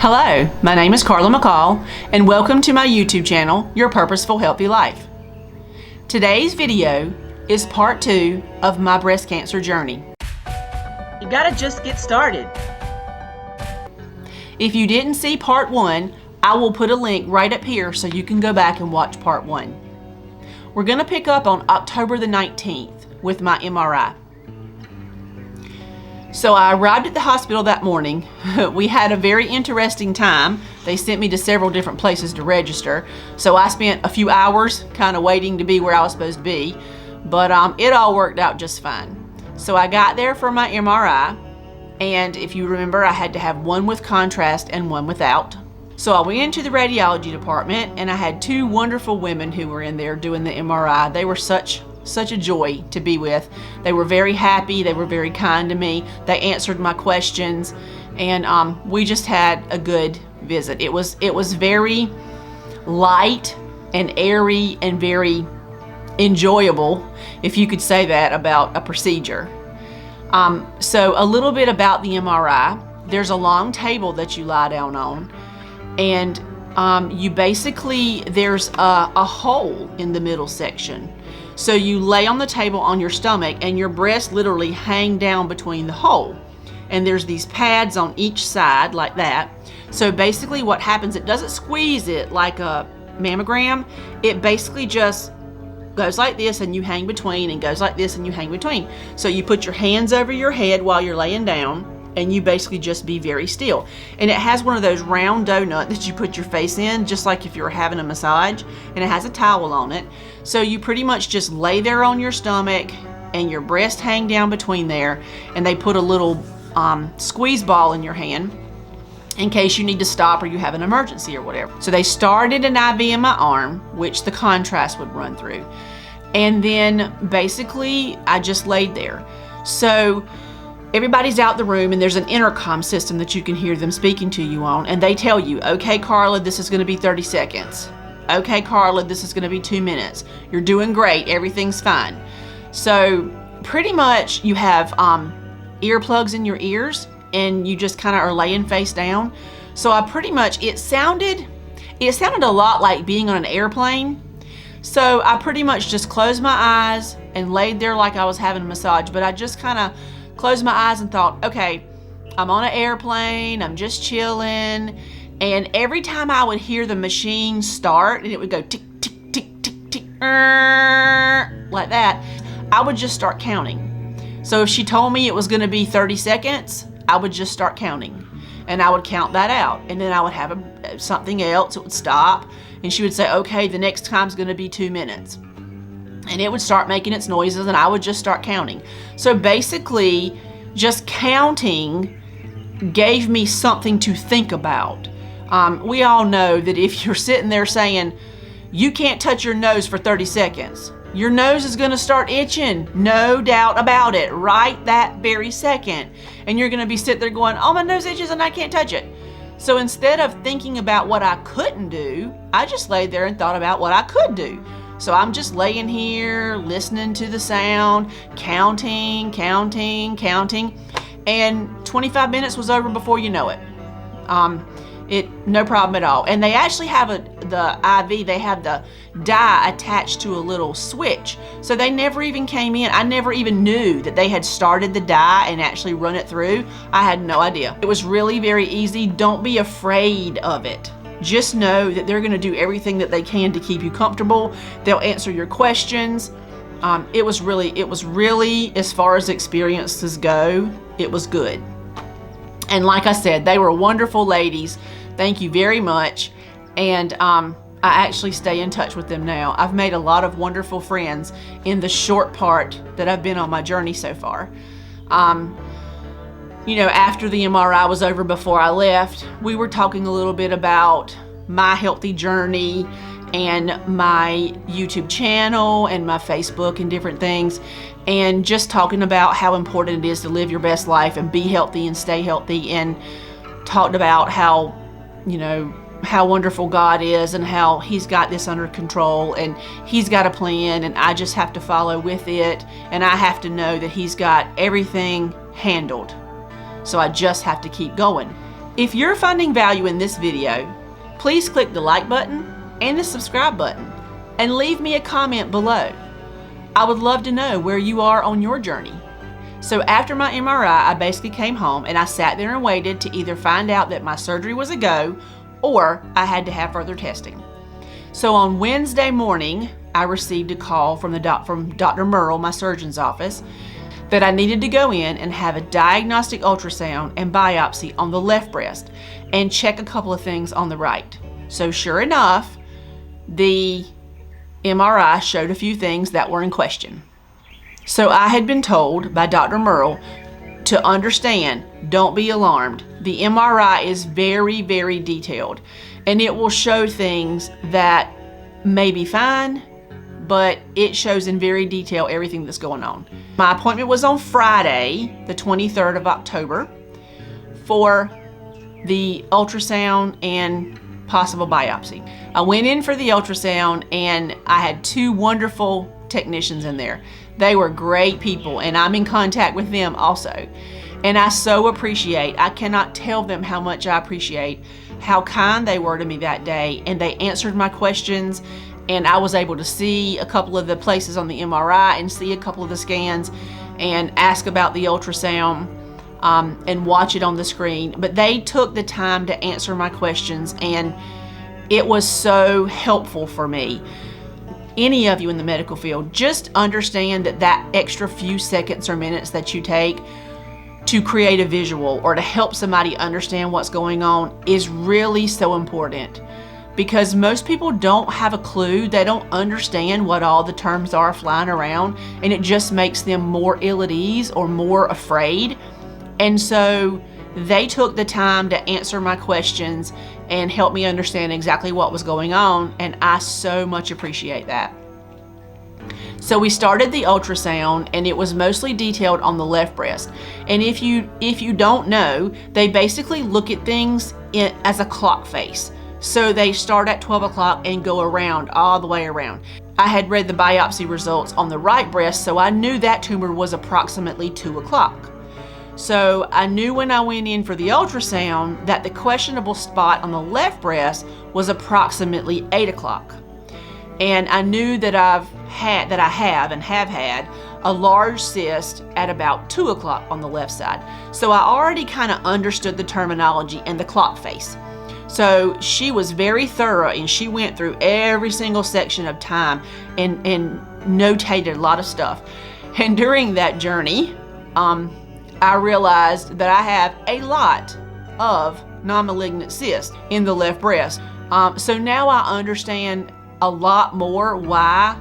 Hello, my name is Carla McCall, and welcome to my YouTube channel, Your Purposeful Healthy Life. Today's video is part 2 of my breast cancer journey. You gotta just get started. If you didn't see part 1, I will put a link right up here so you can go back and watch part 1. We're gonna pick up on October the 19th with my MRI. So I arrived at the hospital that morning. We had a very interesting time. They sent me to several different places to register. So I spent a few hours kind of waiting to be where I was supposed to be. But it all worked out just fine. So I got there for my MRI. And if you remember, I had to have one with contrast and one without. So I went into the radiology department and I had 2 wonderful women who were in there doing the MRI. They were such a joy to be with. They were very happy, they were very kind to me, they answered my questions, and we just had a good visit. It was very light and airy and very enjoyable, if you could say that about a procedure. So a little bit about the MRI. There's a long table that you lie down on, and you basically, there's a hole in the middle section. So you lay on the table on your stomach and your breasts literally hang down between the hole. And there's these pads on each side like that. So basically what happens, it doesn't squeeze it like a mammogram. It basically just goes like this and you hang between, and goes like this and you hang between. So you put your hands over your head while you're laying down, and you basically just be very still. And it has one of those round donut that you put your face in, just like if you were having a massage, and it has a towel on it. So you pretty much just lay there on your stomach and your breasts hang down between there, and they put a little squeeze ball in your hand in case you need to stop or you have an emergency or whatever. So they started an IV in my arm, which the contrast would run through. And then basically I just laid there. So everybody's out the room and there's an intercom system that you can hear them speaking to you on, and they tell you, okay, Carla, this is gonna be 30 seconds. Okay, Carla, this is gonna be 2 minutes. You're doing great, everything's fine. So pretty much you have earplugs in your ears and you just kind of are laying face down. So I pretty much, it sounded a lot like being on an airplane. So I pretty much just closed my eyes and laid there like I was having a massage, but I just kind of closed my eyes and thought, okay, I'm on an airplane, I'm just chilling. And every time I would hear the machine start and it would go tick, tick, tick, tick, tick, like that, I would just start counting. So if she told me it was gonna be 30 seconds, I would just start counting. And I would count that out. And then I would have something else, it would stop. And she would say, okay, the next time's gonna be 2 minutes. And it would start making its noises and I would just start counting. So basically, just counting gave me something to think about. We all know that if you're sitting there saying, you can't touch your nose for 30 seconds, your nose is gonna start itching, no doubt about it, right that very second. And you're gonna be sitting there going, oh, my nose itches and I can't touch it. So instead of thinking about what I couldn't do, I just laid there and thought about what I could do. So I'm just laying here, listening to the sound, counting, and 25 minutes was over before you know it. No problem at all. And they actually have the IV, they have the dye attached to a little switch. So they never even came in. I never even knew that they had started the dye and actually run it through. I had no idea. It was really very easy. Don't be afraid of it. Just know that they're gonna do everything that they can to keep you comfortable. They'll answer your questions. It was really, as far as experiences go, it was good. And like I said, they were wonderful ladies. Thank you very much. And I actually stay in touch with them now. I've made a lot of wonderful friends in the short part that I've been on my journey so far. You know, after the MRI was over, before I left, we were talking a little bit about my healthy journey and my YouTube channel and my Facebook and different things, and just talking about how important it is to live your best life and be healthy and stay healthy, and talked about how, you know, how wonderful God is and how He's got this under control and He's got a plan, and I just have to follow with it, and I have to know that He's got everything handled. So I just have to keep going. If you're finding value in this video, please click the like button and the subscribe button and leave me a comment below. I would love to know where you are on your journey. So after my MRI, I basically came home and I sat there and waited to either find out that my surgery was a go or I had to have further testing. So on Wednesday morning, I received a call from Dr. Merle, my surgeon's office, that I needed to go in and have a diagnostic ultrasound and biopsy on the left breast and check a couple of things on the right. So sure enough, the MRI showed a few things that were in question. So I had been told by Dr. Merle to understand, don't be alarmed. The MRI is very, very detailed, and it will show things that may be fine, but it shows in very detail everything that's going on. My appointment was on Friday, the 23rd of October, for the ultrasound and possible biopsy. I went in for the ultrasound and I had two wonderful technicians in there. They were great people and I'm in contact with them also. And I so appreciate, I cannot tell them how much I appreciate how kind they were to me that day, and they answered my questions, and I was able to see a couple of the places on the MRI and see a couple of the scans and ask about the ultrasound and watch it on the screen. But they took the time to answer my questions, and it was so helpful for me. Any of you in the medical field, just understand that that extra few seconds or minutes that you take to create a visual or to help somebody understand what's going on is really so important, because most people don't have a clue. They don't understand what all the terms are flying around, and it just makes them more ill at ease or more afraid. And so they took the time to answer my questions and help me understand exactly what was going on, and I so much appreciate that. So we started the ultrasound, and it was mostly detailed on the left breast. And if you don't know, they basically look at things as a clock face. So they start at 12 o'clock and go around all the way around. I had read the biopsy results on the right breast, so I knew that tumor was approximately 2 o'clock. So I knew when I went in for the ultrasound that the questionable spot on the left breast was approximately 8 o'clock. And I knew that I have had a large cyst at about 2 o'clock on the left side. So I already kind of understood the terminology and the clock face. So she was very thorough, and she went through every single section of time and notated a lot of stuff. And during that journey, I realized that I have a lot of non-malignant cysts in the left breast. So now I understand a lot more why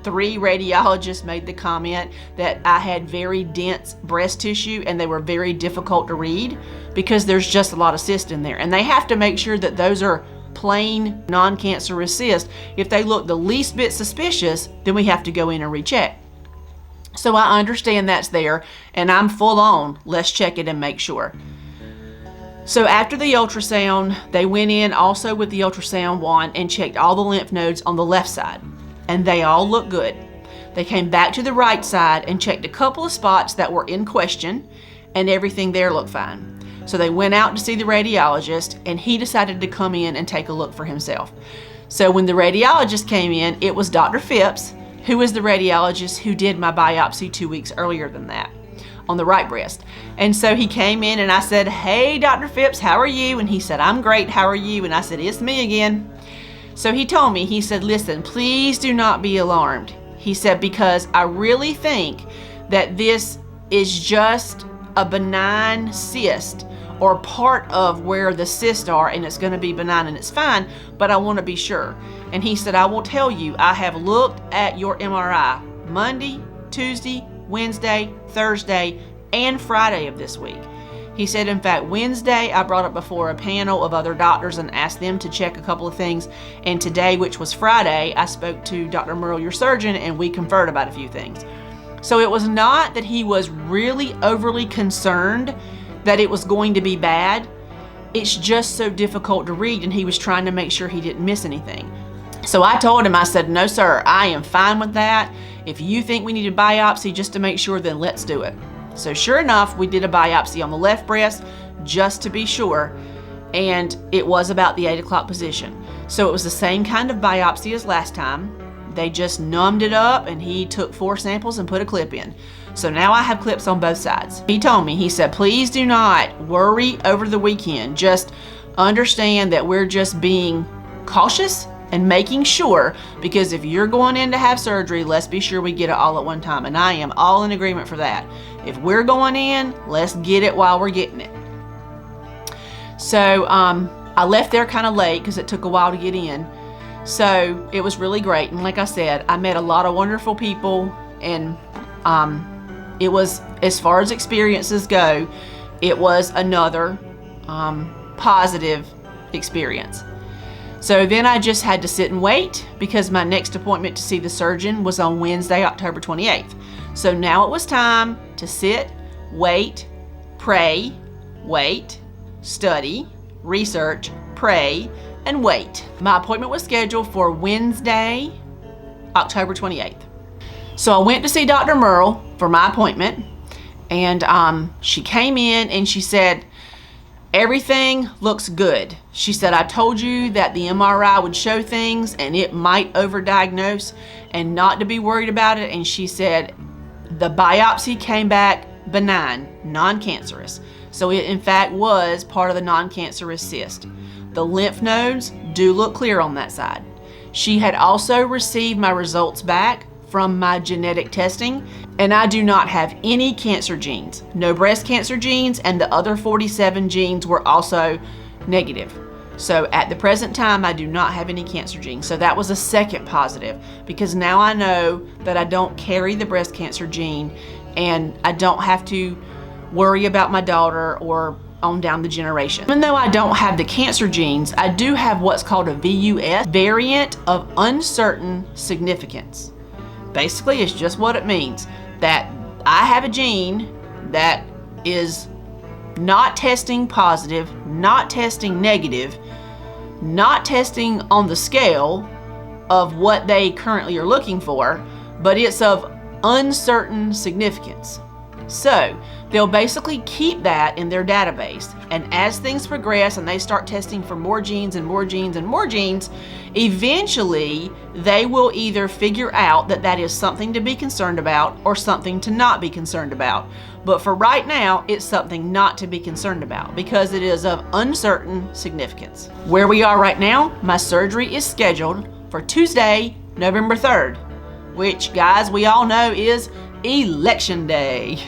3 radiologists made the comment that I had very dense breast tissue and they were very difficult to read, because there's just a lot of cysts in there, and they have to make sure that those are plain non-cancerous cysts. If they look the least bit suspicious, then we have to go in and recheck. So I understand that's there, and I'm full on, let's check it and make sure. So after the ultrasound, they went in also with the ultrasound wand and checked all the lymph nodes on the left side, and they all looked good. They came back to the right side and checked a couple of spots that were in question, and everything there looked fine. So they went out to see the radiologist, and he decided to come in and take a look for himself. So when the radiologist came in, it was Dr. Phipps, who is the radiologist who did my biopsy 2 weeks earlier than that on the right breast. And so he came in and I said, "Hey, Dr. Phipps, how are you?" And he said, "I'm great, how are you?" And I said, "It's me again." So he told me, he said, "Listen, please do not be alarmed." He said, "Because I really think that this is just a benign cyst, or part of where the cysts are, and it's going to be benign and it's fine, but I want to be sure." And he said, "I will tell you, I have looked at your MRI Monday, Tuesday, Wednesday, Thursday, and Friday of this week." He said, in fact, Wednesday I brought it before a panel of other doctors and asked them to check a couple of things. And today, which was Friday, I spoke to Dr. Merle, your surgeon, and we conferred about a few things. So it was not that he was really overly concerned that it was going to be bad. It's just so difficult to read, and he was trying to make sure he didn't miss anything. So I told him, I said, "No, sir, I am fine with that. If you think we need a biopsy just to make sure, then let's do it." So sure enough, we did a biopsy on the left breast just to be sure, and it was about the 8 o'clock position. So it was the same kind of biopsy as last time. They just numbed it up and he took 4 samples and put a clip in. So now I have clips on both sides. He told me, he said, please do not worry over the weekend. Just understand that we're just being cautious and making sure, because if you're going in to have surgery, let's be sure we get it all at one time. And I am all in agreement for that. If we're going in, let's get it while we're getting it. So I left there kind of late because it took a while to get in. So it was really great. And like I said, I met a lot of wonderful people, and it was, as far as experiences go, it was another positive experience. So then I just had to sit and wait, because my next appointment to see the surgeon was on Wednesday, October 28th. So now it was time to sit, wait, pray, wait, study, research, pray, and wait. My appointment was scheduled for Wednesday, October 28th. So I went to see Dr. Merle for my appointment, and she came in and she said, everything looks good. She said, I told you that the MRI would show things and it might overdiagnose, and not to be worried about it. And she said the biopsy came back benign, non-cancerous. So it in fact was part of the non-cancerous cyst. The lymph nodes do look clear on that side. She had also received my results back from my genetic testing, and I do not have any cancer genes. No breast cancer genes, and the other 47 genes were also negative. So at the present time, I do not have any cancer genes. So that was a second positive, because now I know that I don't carry the breast cancer gene, and I don't have to worry about my daughter or on down the generation. Even though I don't have the cancer genes, I do have what's called a VUS, variant of uncertain significance. Basically, it's just what it means, that I have a gene that is not testing positive, not testing negative, not testing on the scale of what they currently are looking for, but it's of uncertain significance. So they'll basically keep that in their database, and as things progress and they start testing for more genes and more genes and more genes, eventually they will either figure out that that is something to be concerned about or something to not be concerned about. But for right now, it's something not to be concerned about because it is of uncertain significance. Where we are right now, my surgery is scheduled for Tuesday, November 3rd, which, guys, we all know is Election Day.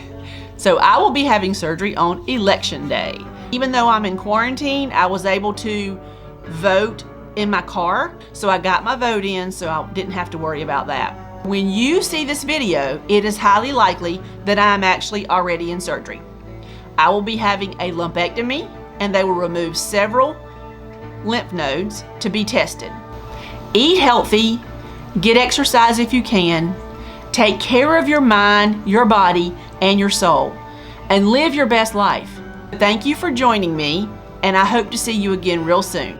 So I will be having surgery on Election Day. Even though I'm in quarantine, I was able to vote in my car. So I got my vote in, so I didn't have to worry about that. When you see this video, it is highly likely that I'm actually already in surgery. I will be having a lumpectomy, and they will remove several lymph nodes to be tested. Eat healthy, get exercise if you can, take care of your mind, your body, and your soul, and live your best life. Thank you for joining me, and I hope to see you again real soon.